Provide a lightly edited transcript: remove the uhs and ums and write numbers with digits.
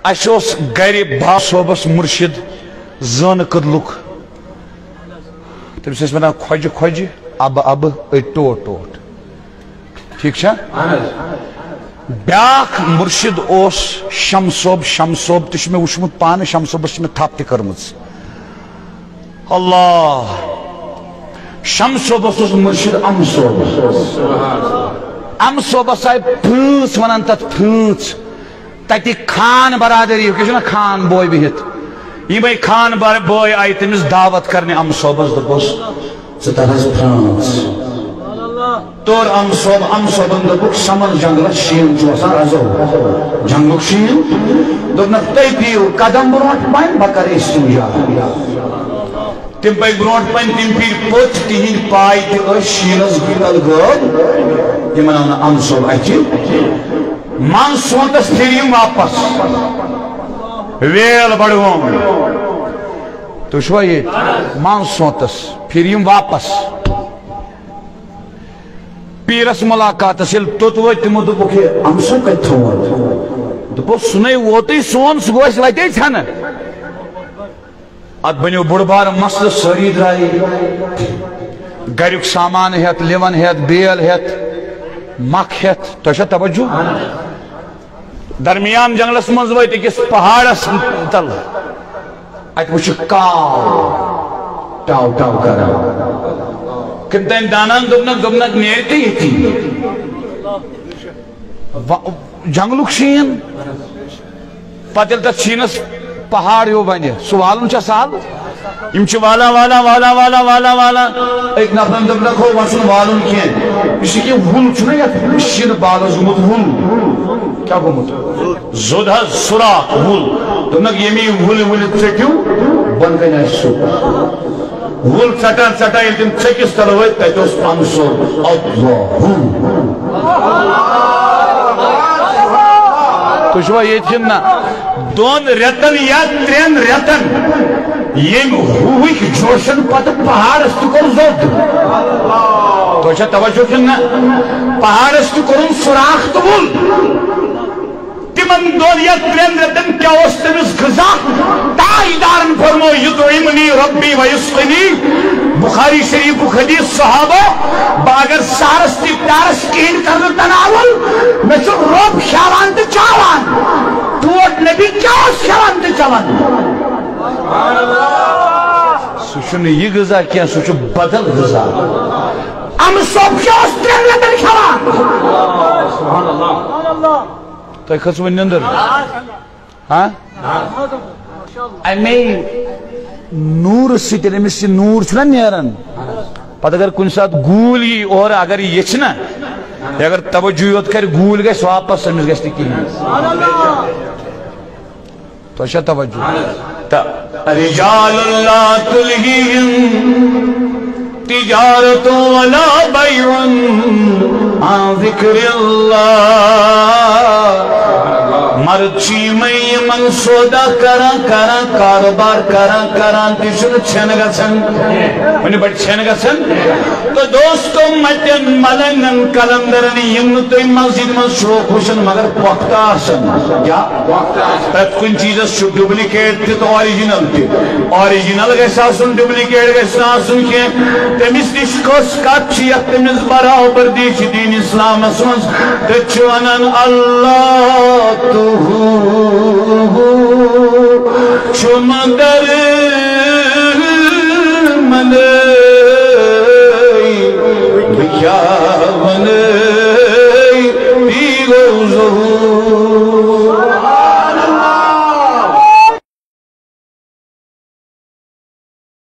اس گھر با صوبس مرشد زن کدلک تمس ونان کھوج کھوج اب اب ٹوٹ ٹوٹ ٹھیک چھا بیاکھ مرشد اوس شمصوب شمصوب تہ میں وچھمت پان شمصوبس میں تھپ تہ کرمز اللہ شمصوبس اوس مرشد امصوبس آئی پھنس ونان تت پھنس تتی خان برادری کیا خان بوئے بہت یہ خان بوئے آئی تمس دعوت کرنے امصوبس دپوس ژٕ تر حظ فرانس تور امصوبن دپک سمر جنگلس شین چوسان رزو جنگلک شین دپنک تُہۍ دِیِو قدم برونٛٹھ پہن بہٕ کرٕ استنجا تم پہ برونٛٹھ پہن تم پھر پوٚت تہنٛدۍ پاے تہِ ٲسۍ شیٖنس گُتل غٲب تِمن آو نہٕ امصوب اتھِ من سونتس پھر واپس ویل بڑوم تو چھوا یہ من سونتس پھر واپس پیرس ملاقاتس یل توت ووت تمو دوپُکھ امصوب کتہِ تھوٚوُن دوٚپُس سُہ نے ووتٕے سون سُہ گوٚو اَسہِ وتے ژھٮ۪نہٕ ات بنیو بوٚڑ بار مسلہٕ سٲری درٛایہِ گریُک سامان ہٮ۪تھ لِون ہٮ۪تھ بیل ہٮ۪تھ مکھ ہٮ۪تھ تۄہہِ چھا توجہ درمیان جنگلس مز وٲتۍ أکِس پہاڑس تل اتہِ وٕچھِ کاو ٹاو ٹاو کران کِنہٕ تٔمۍ دانن دوٚپنکھ نیرِ تہِ ییٚتی جنگلُک شیٖن پتہٕ ییٚلہِ تتھ شیٖنس پہاڑ ہیو بنہِ سُہ والُن چھا سہل یم چھ والا والا والا والا والا والا ایک نفرن دوٚپنکھ ہو وۄنۍ چھُنہٕ والُن کینٛہہ یُس یہِ وُل چھُنہ یتھ شیٖنہٕ بالس گوٚمُت وُل کیٛاہ گوٚمُت زوٚد حظ سُراخ وُل دوٚپنکھ ییٚمہِ یہِ وُلہِ وُلہِ ژٔٹِو بۄن کَنہِ آسہِ سُہ وُل ژٹان ژٹان ییٚلہِ تِم ژھٔکِس تل وٲتۍ تتہِ اوس امصوب تُہۍ چھُوا ییٚتہِ کِنہٕ نہ دۄن رٮ۪تن یا ترٛٮ۪ن رٮ۪تن ییٚمہِ ہوٗہٕکۍ جوشن پتہٕ پہاڑس تہِ کوٚر زوٚد تۄہہِ چھا توجہ کِنہٕ نہ پہاڑس تہِ کوٚرُن سُراخ تہٕ وُل تمن دۄن یا ترٛٮ۪ن رٮ۪تن کیٛاہ اوس تٔمِس غذا تاجدارن فرمو یُطعمنی ربی ویسقنی بخاری شریفُک حدیث صحابہ بہٕ اگر سہرس تہِ پیارس کِہیٖنۍ کرنہٕ تناول مےٚ چھُ رۄب کھیاوان تہٕ چاوان ٹوٹھ نبی کیٛاہ اوس کھیوان تہٕ چٮ۪وان سُہ چھُنہٕ یہِ غذا کینٛہہ سُہ چھُ بدل غذا امصوب کیٛاہ اوس ترٛٮ۪ن رٮ۪تن کھٮ۪وان تۄہہِ کھٔژوٕ نِندٕر امے نوٗرٕ سۭتۍ أمِس یہِ نوٗر چھُنہ نیران پتہٕ اگر کُنہِ ساتہٕ گوٗلۍ یی اورٕ اگر یہِ ییٚژھِ نہ یہِ اگر توجہ یوت کرِ گوٗلۍ گژھِ واپس أمِس گژھِ نہٕ کِہیٖنۍ تۄہہِ چھا توجہ تہٕ رجال لا تلہیہم تجارت ولا بیع عن ذکر اللہ مرد چھ یمن سودا کران کران کاروبار کران کران تہ چھُنہٕ چھٮ۪نہٕ گژھان وۄنۍ بڑِ چھٮ۪نہٕ گژھان تہٕ دوستو متٮ۪ن ملنگن کلندرن یِم نہٕ تُہۍ مسجد منٛز شوق وٕچھن مگر پۄختہٕ آسن کیٛاہ پرٛٮ۪تھ کُنہِ چیٖزس چھُ ڈُپلِکیٹ تہِ تہٕ آرِجنل تہِ آرِجنل گژھِ آسُن ڈُپلِکیٹ گژھِ نہٕ آسُن کینٛہہ تٔمِس نِش کۄس کتھ چھِ یتھ تٔمِس برابردی چھِ دیٖن اسلامس منٛز تٔتھۍ چھُ ونان اللہ چھُم در منے بہٕ کیٛاہ ونے یی گوٚو ظہوٗر